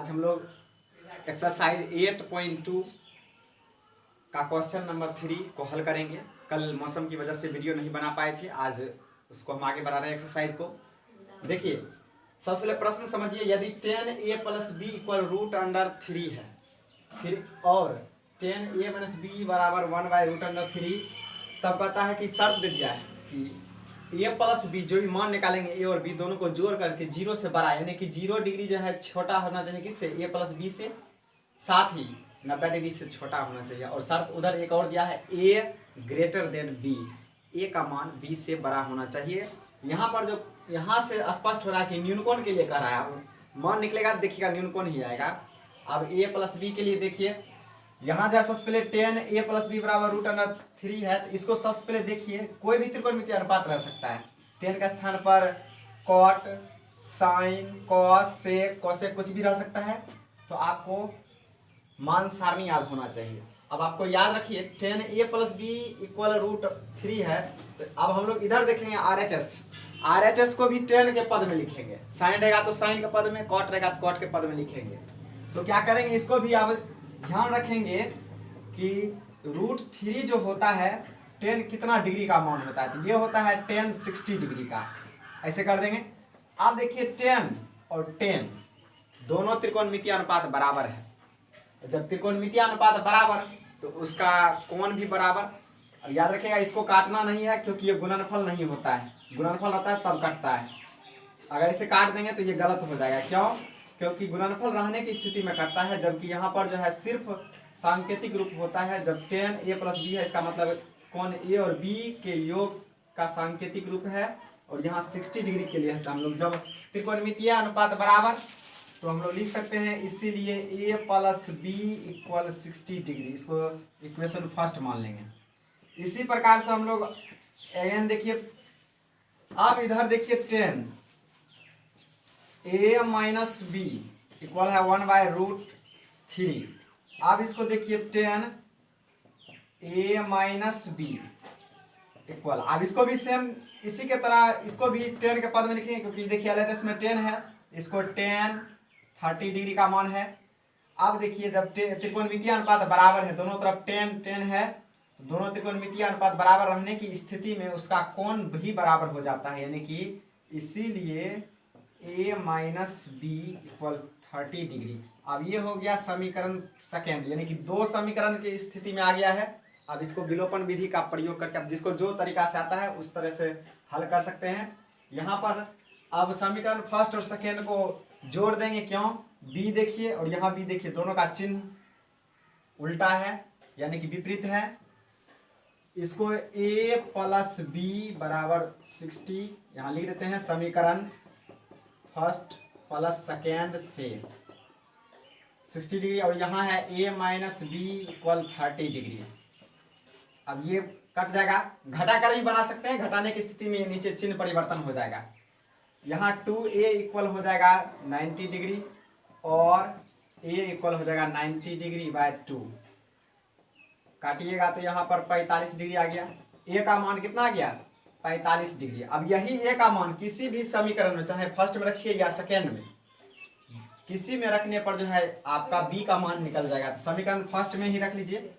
आज हम लोग एक्सरसाइज 8.2 का क्वेश्चन नंबर 3 को हल करेंगे। कल मौसम की वजह से वीडियो नहीं बना पाए थे, आज उसको हम आगे बढ़ा रहे हैं एक्सरसाइज को। देखिए सबसे पहले प्रश्न समझिए, यदि 10a + b = √3 है फिर और 10a - b बराबर 1/√3, तब कहता है कि शर्त दे दिया है कि a + b जो भी मान निकालेंगे a और b दोनों को जोड़ करके 0 से बड़ा यानी कि 0 डिग्री जो है छोटा होना चाहिए किससे, a + b से, साथ ही 90 डिग्री से छोटा होना चाहिए। और शर्त उधर एक और दिया है a > b, a का मान b से बड़ा होना चाहिए। यहाँ पर जो यहाँ से स्पष्ट हो रहा है कि न्यूनकोण के लिए कह रहा है, मान निकलेगा देखिएगा न्यूनकोण ही आएगा। अब a + b के लिए देखिए, यहाँ जो सबसे पहले 10a + b बराबर √3 है, तो इसको सबसे पहले देखिए कोई भी त्रिकोणमितीय अनुपात रह सकता है। 10 का स्थान पर कॉट, साइन, कॉस, सेक, कोसेक कुछ भी रह सकता है। तो आपको मान सारणी याद होना चाहिए। अब आपको याद रखिए 10a + b = √3 है, तो अब हम लोग इधर देखेंगे RHS को भी 10 के पद में लिखेंगे। साइन रहेगा तो साइन के पद में, कॉट रहेगा तो कॉट के पद में लिखेंगे। तो क्या करेंगे, इसको भी आप ध्यान रखेंगे कि √3 जो होता है 10 कितना डिग्री का मान होता है, तो ये होता है 10 60 डिग्री का। ऐसे कर देंगे। आप देखिए 10 और 10 दोनों त्रिकोणमितीय अनुपात बराबर है। जब त्रिकोणमितीय अनुपात बराबर तो उसका कोण भी बराबर। और याद रखिएगा इसको काटना नहीं है क्योंकि ये गुणनफल नहीं होता है, गुणनफल होता है तब कटता है। अगर इसे काट देंगे तो ये गलत हो जाएगा। क्यों? क्योंकि गुणनफल रहने की स्थिति में कटता है, जबकि यहाँ पर जो है सिर्फ सांकेतिक रूप होता है। जब 10a + b है, इसका मतलब कोण a और b के योग का सांकेतिक रूप है, और यहाँ 60 डिग्री के लिए है। तो हम लोग जब त्रिकोणमितीय अनुपात बराबर तो हम लोग लिख सकते हैं, इसीलिए a + b = 60 डिग्री, इसको इक्वेशन फर्स्ट मान लेंगे। इसी प्रकार से हम लोग अगेन देखिए, अब इधर देखिए 10 a - b इक्वल है 1/√3। अब इसको देखिए 10 a - b इक्वल, अब इसको भी सेम इसी के तरह इसको भी 10 के पद में लिखेंगे, क्योंकि देखिए LHS में 10 है, इसको 10 30 डिग्री का मान है। अब देखिए जब त्रिकोणमितीय अनुपात बराबर है, दोनों तरफ 10 10 है, तो दोनों त्रिकोणमितीय अनुपात बराबर रहने की स्थिति में उसका कोण भी बराबर हो जाता है, यानी कि इसीलिए a - b = 30 डिग्री। अब ये हो गया समीकरण सेकेंड, यानी कि दो समीकरण की स्थिति में आ गया है। अब इसको विलोपन विधि का प्रयोग करके, अब जिसको जो तरीका से आता है उस तरह से हल कर सकते हैं। यहाँ पर अब समीकरण फर्स्ट और सेकेंड को जोड़ देंगे। क्यों? b देखिए और यहाँ b देखिए, दोनों का चिन्ह उल्टा है यानी कि विपरीत है। इसको a + b = 60 यहाँ लिख देते हैं, समीकरण फर्स्ट प्लस सेकेंड से 60 डिग्री, और यहाँ है a - b = 30 डिग्री। अब ये कट जाएगा, घटा कर भी बना सकते हैं, घटाने की स्थिति में नीचे चिन्ह परिवर्तन हो जाएगा। यहाँ 2a इक्वल हो जाएगा 90 डिग्री और a इक्वल हो जाएगा 90 डिग्री / 2। काटिएगा तो यहाँ पर 45 डिग्री आ गया। a का मान कितना आ गया? 45 डिग्री। अब यही a का मान किसी भी समीकरण में, चाहे फर्स्ट में रखिए या सेकेंड में, किसी में रखने पर जो है आपका b का मान निकल जाएगा। तो समीकरण फर्स्ट में ही रख लीजिए।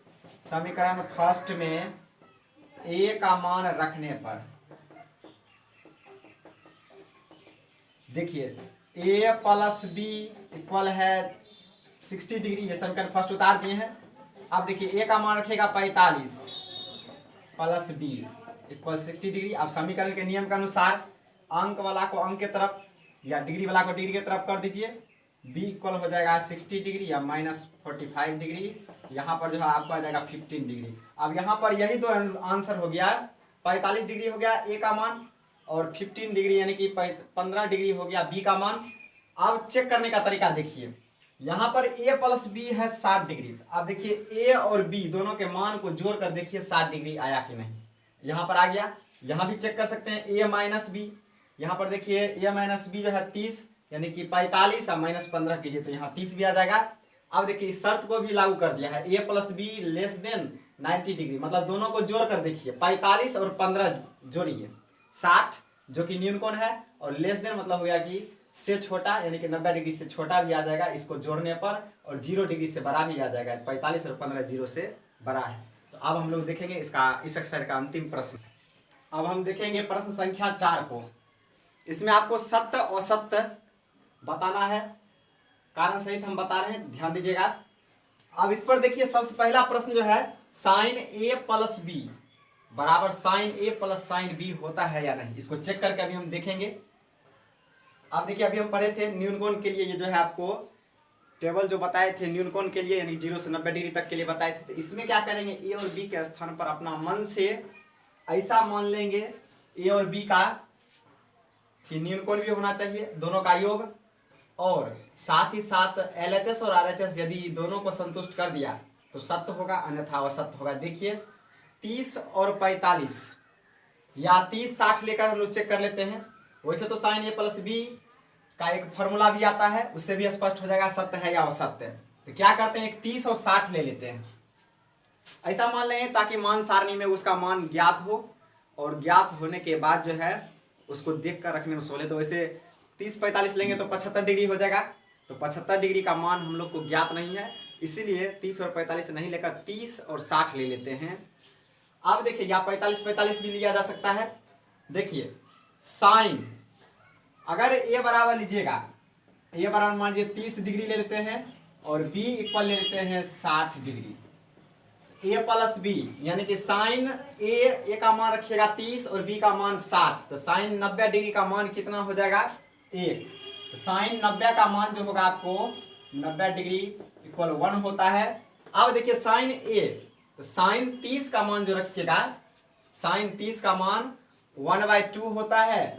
समीकरण फर्स्ट में a का मान रखने पर देखिए a + b इक्वल है 60 डिग्री, ये समीकरण फर्स्ट उतार दिए हैं। अब देखिए a का मान रखेगा 45 + b = 60 डिग्री। अब समीकरण के नियम के अनुसार अंक वाला को अंक के तरफ या डिग्री वाला को डिग्री के तरफ कर दीजिए। b इक्वल हो जाएगा 60 डिग्री या -45 डिग्री। यहाँ पर जो है आपको आ जाएगा 15 डिग्री। अब यहाँ पर यही दो आंसर हो गया, 45 डिग्री हो गया a का मान और 15 डिग्री यानी कि 15 डिग्री हो गया b का मान। अब चेक करने का तरीका देखिए, यहाँ पर a + b है 60 डिग्री। अब देखिए a और b दोनों के मान को जोड़ कर देखिए 60 डिग्री आया कि नहीं। यहाँ पर आ गया। यहाँ भी चेक कर सकते हैं a - b। यहाँ पर देखिए a - b जो है 30 यानी कि 45 और -15 कीजिए तो यहाँ 30 भी आ जाएगा। अब देखिए इस शर्त को भी लागू कर दिया है, a + b < 90 डिग्री, मतलब दोनों को जोड़ कर देखिए 45 और 15 जोड़िए 60 जो कि न्यूनकोण है, और < मतलब हो गया कि से छोटा यानी कि 90 डिग्री से छोटा भी आ जाएगा इसको जोड़ने पर, और 0 डिग्री से बड़ा भी आ जाएगा। 45 और 15 0 से बड़ा है। तो अब हम लोग देखेंगे इसका इस एक्सरसाइज का अंतिम प्रश्न। अब हम देखेंगे प्रश्न संख्या 4 को। इसमें आपको सत्य और असत्य बताना है, कारण सहित हम बता रहे हैं, ध्यान दीजिएगा। अब इस पर देखिए सबसे पहला प्रश्न जो है साइन ए प्लस बी बराबर साइन ए प्लस साइन बी होता है या नहीं, इसको चेक करके अभी हम देखेंगे। अब देखिए अभी हम पढ़े थे न्यूनकोण के लिए, ये जो है आपको टेबल जो बताए थे न्यूनकोण के लिए यानी 0 से 90 डिग्री तक के लिए बताए थे। तो इसमें क्या करेंगे, ए और बी के स्थान पर अपना मन से ऐसा मान लेंगे ए और बी का कि न्यूनकोण भी होना चाहिए, दोनों का योग, और साथ ही साथ LHS और RHS यदि दोनों को संतुष्ट कर दिया तो सत्य होगा, अन्यथा असत्य होगा। देखिए 30 और 45 या 30 60 लेकर हम लोग चेक कर लेते हैं। वैसे तो साइन ए प्लस बी का एक फॉर्मूला भी आता है, उससे भी स्पष्ट हो जाएगा सत्य है या असत्य। तो क्या करते हैं, 30 और 60 ले लेते हैं, ऐसा मान लेंगे ताकि मान सारणी में उसका मान ज्ञात हो, और ज्ञात होने के बाद जो है उसको देख कर रखने में सोले। तो वैसे 30 45 लेंगे तो 75 डिग्री हो जाएगा। तो 75 डिग्री का मान हम लोग को ज्ञात नहीं है, इसीलिए 30 और 45 नहीं लेकर 30 और 60 ले लेते हैं। अब देखिए या 45 45 भी लिया जा सकता है। देखिए साइन अगर ए बराबर लीजिएगा, ए बराबर मान लीजिए 30 डिग्री ले लेते हैं और बी इक्वल ले लेते हैं 60 डिग्री। ए प्लस बी यानी कि साइन ए का मान रखिएगा 30 और बी का मान 60, तो साइन 90 डिग्री का मान कितना हो जाएगा 1। तो साइन 90 का मान जो होगा आपको 90 डिग्री इक्वल 1 होता है। अब देखिए साइन ए, तो साइन 30 का मान जो रखिएगा, साइन 30 का मान 1/2 होता है,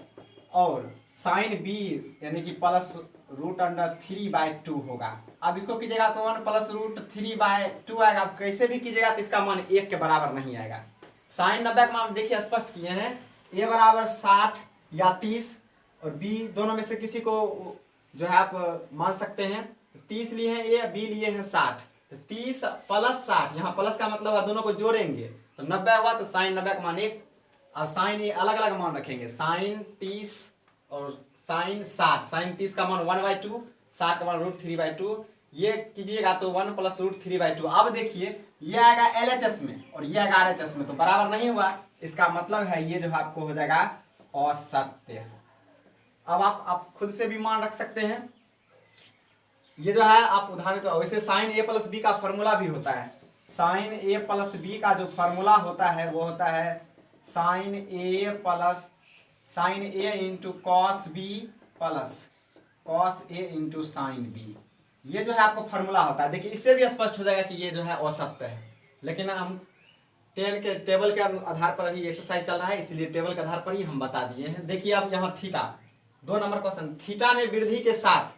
और साइन बी यानी कि प्लस √3/2 होगा। अब इसको कीजिएगा तो 1 + √3/2 आएगा। अब कैसे भी कीजिएगा तो इसका मान 1 के बराबर नहीं आएगा। साइन 90 का मान देखिए स्पष्ट किए हैं, ए बराबर 60 या 30, और बी दोनों में से किसी को जो है आप मान सकते हैं। तो 30 लिए हैं ए, बी लिए हैं 60, तो 30 + 60, यहाँ प्लस का मतलब है दोनों को जोड़ेंगे तो 90 हुआ। तो साइन 90 का मान 1, और साइन ए अलग अलग मान रखेंगे, साइन 30 और साइन 60। साइन 30 का मान 1/2, 60 का मान √3/2, ये कीजिएगा तो 1 + √3/2। अब देखिए ये आएगा LHS में और ये आएगा RHS में, तो बराबर नहीं हुआ, इसका मतलब है ये जो आपको हो जाएगा असत्य। अब आप खुद से भी मान रख सकते हैं, ये जो है आप उदाहरण तो वैसे साइन ए प्लस बी का फॉर्मूला भी होता है। साइन ए प्लस बी का जो फॉर्मूला होता है वो होता है sine A into cos B plus cos A into sine B, ये जो है आपको फॉर्मूला होता है। देखिए इससे भी स्पष्ट हो जाएगा कि ये जो है असत्य है, लेकिन हम 10 के टेबल के आधार पर अभी एक्सरसाइज चल रहा है, इसलिए टेबल के आधार पर ही हम बता दिए हैं। देखिए आप यहाँ थीटा 2 नंबर क्वेश्चन, थीटा में वृद्धि के साथ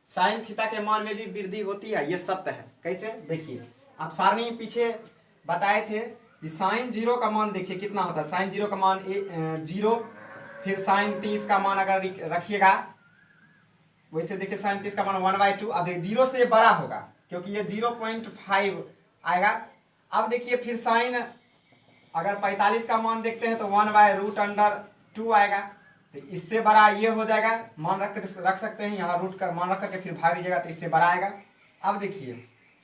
साइन थीटा के मान में भी वृद्धि होती है, ये सत्य है। कैसे, देखिए आप सारणी पीछे बताए थे कि साइन 0 का मान देखिए कितना होता है, साइन 0 का मान 0, फिर साइन 30 का मान अगर रखिएगा वैसे देखिए साइन 30 का मान 1/2। अब 0 से बड़ा होगा क्योंकि ये 0.5 आएगा। अब देखिए फिर साइन अगर 45 का मान देखते हैं तो 1/√2 आएगा, तो इससे बड़ा ये हो जाएगा, मान रख सकते हैं यहाँ रूट का मान रख करके फिर भाग दीजिएगा तो इससे बड़ा आएगा। अब देखिए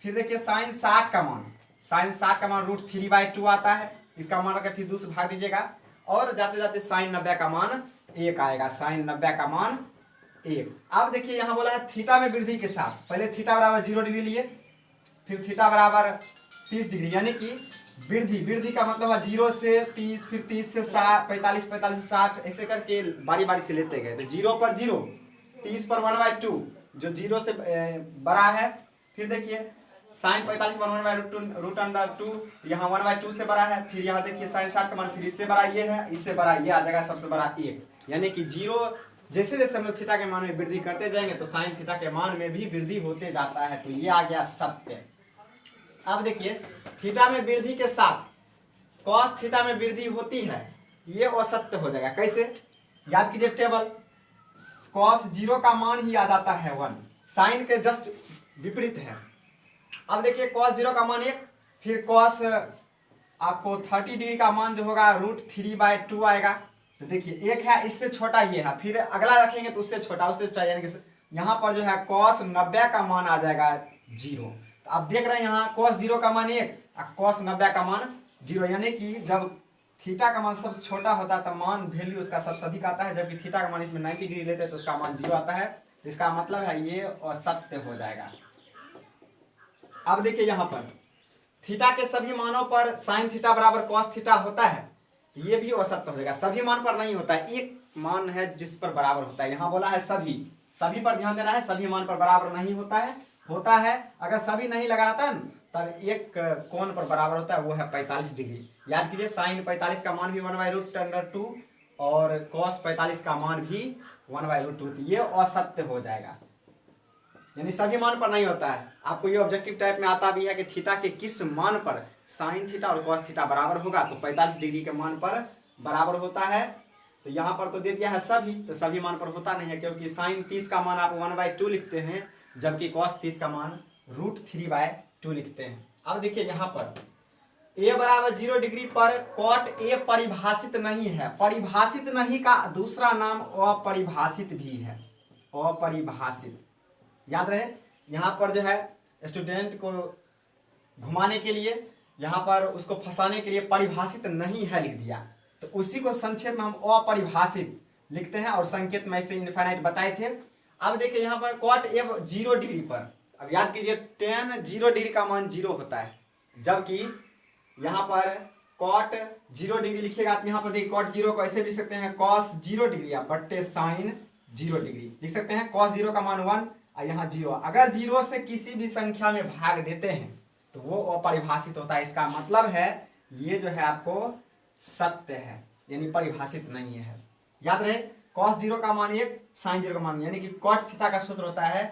फिर देखिए साइन 60 का मान, साइन 60 का मान √3/2 आता है, इसका मान रख फिर 2 से भाग दीजिएगा, और जाते जाते साइन 90 का मान 1 आएगा, साइन 90 का मान 1। अब देखिए यहाँ बोला है थीटा में वृद्धि के साथ, पहले थीटा बराबर 0 डिग्री लिए, फिर थीटा बराबर 30 डिग्री, यानी कि वृद्धि का मतलब है 0 से 30, फिर 30 से 45, 45 से 60, ऐसे करके बारी बारी से लेते गए। तो 0 पर 0, 30 पर 1/2 जो 0 से बड़ा है, फिर देखिए साइन 45 पर 1/√2, यहाँ 1/2 से बड़ा है, फिर यहाँ देखिए साइन 60 का मान फिर इससे बड़ा ये है, इससे बड़ा ये आ जाएगा, सबसे बड़ा 1, यानी कि 0 जैसे जैसे हम लोग थीटा के मान में वृद्धि करते जाएंगे तो साइन थीटा के मान में भी वृद्धि होते जाता है, तो ये आ गया सत्य। अब देखिए थीटा में वृद्धि के साथ कॉस थीटा में वृद्धि होती है, ये असत्य हो जाएगा। कैसे, याद कीजिए टेबल, कॉस 0 का मान ही आ जाता है 1, साइन के जस्ट विपरीत है। अब देखिए कॉस 0 का मान 1, फिर कॉस आपको 30 डिग्री का मान जो होगा √3/2 आएगा, तो देखिए एक है इससे छोटा ये है, फिर अगला रखेंगे तो उससे छोटा, यानी कि यहाँ पर जो है cos 90 का मान आ जाएगा 0। तो आप देख रहे हैं यहाँ cos 0 का मान 1 और cos 90 का मान 0, यानी कि जब थीटा का मान सबसे छोटा होता है तो मान वैल्यू उसका सबसे अधिक आता है, जबकि थीटा का मान इसमें 90 डिग्री लेते हैं तो उसका मान 0 आता है। तो इसका मतलब है ये असत्य हो जाएगा। अब देखिए यहाँ पर थीटा के सभी मानों पर साइन थीटा बराबर कॉस थीटा होता है, ये भी असत्य हो जाएगा। सभी मान पर नहीं होता है, एक मान है जिस पर बराबर होता है। यहाँ बोला है सभी पर ध्यान देना है, सभी मान पर बराबर नहीं होता है। अगर सभी नहीं लगाता है तब एक कोण पर बराबर होता है, वो है 45 डिग्री। याद कीजिए साइन 45 का मान भी 1/√2 और कॉस 45 का मान भी 1/√2, ये असत्य हो जाएगा, यानी सभी मान पर नहीं होता है। आपको ये ऑब्जेक्टिव टाइप में आता भी है कि थीटा के किस मान पर साइन थीटा और कॉस थीटा बराबर होगा, तो 45 डिग्री के मान पर बराबर होता है। तो यहाँ पर तो दे दिया है सभी, तो सभी मान पर होता नहीं है, क्योंकि साइन 30 का मान आप 1/2 लिखते हैं, जबकि कॉस 30 का मान √3/2 लिखते हैं। अब देखिए यहाँ पर a बराबर 0 डिग्री पर कॉट a परिभाषित नहीं है। परिभाषित नहीं का दूसरा नाम अपरिभाषित भी है, अपरिभाषित। याद रहे, यहाँ पर जो है स्टूडेंट को घुमाने के लिए, यहाँ पर उसको फंसाने के लिए परिभाषित नहीं है लिख दिया, तो उसी को संक्षेप में हम अपरिभाषित लिखते हैं और संकेत में इसे इनफाइनाइट बताए थे। अब देखिए यहाँ पर कॉट ए 0 डिग्री पर, अब याद कीजिए tan 0 डिग्री का मान 0 होता है, जबकि यहाँ पर कॉट 0 डिग्री लिखिएगा तो यहाँ पर देखिए कॉट 0 को ऐसे लिख सकते हैं cos 0 डिग्री या बट्टे साइन 0 डिग्री लिख सकते हैं। cos 0 का मान 1 और यहाँ 0, अगर 0 से किसी भी संख्या में भाग देते हैं तो वो अपरिभाषित होता है। इसका मतलब है ये जो है आपको सत्य है, यानी परिभाषित नहीं है। याद रहे cos 0 का मान 1, साइन 0 का मान, यानी कि cot थीटा का सूत्र होता है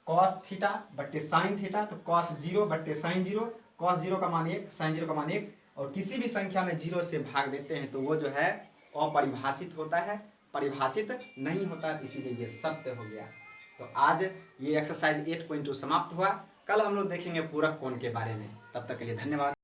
cos थीटा बट्टे साइन थीटा, तो cos 0 बट्टे साइन 0, cos 0 का मान 1, साइन 0 का मान 1, और किसी भी संख्या में 0 से भाग देते हैं तो वो जो है अपरिभाषित होता है, परिभाषित नहीं होता, इसीलिए ये सत्य हो गया। तो आज ये एक्सरसाइज 8.2 समाप्त हुआ। कल हम लोग देखेंगे पूरक कोण के बारे में। तब तक के लिए धन्यवाद।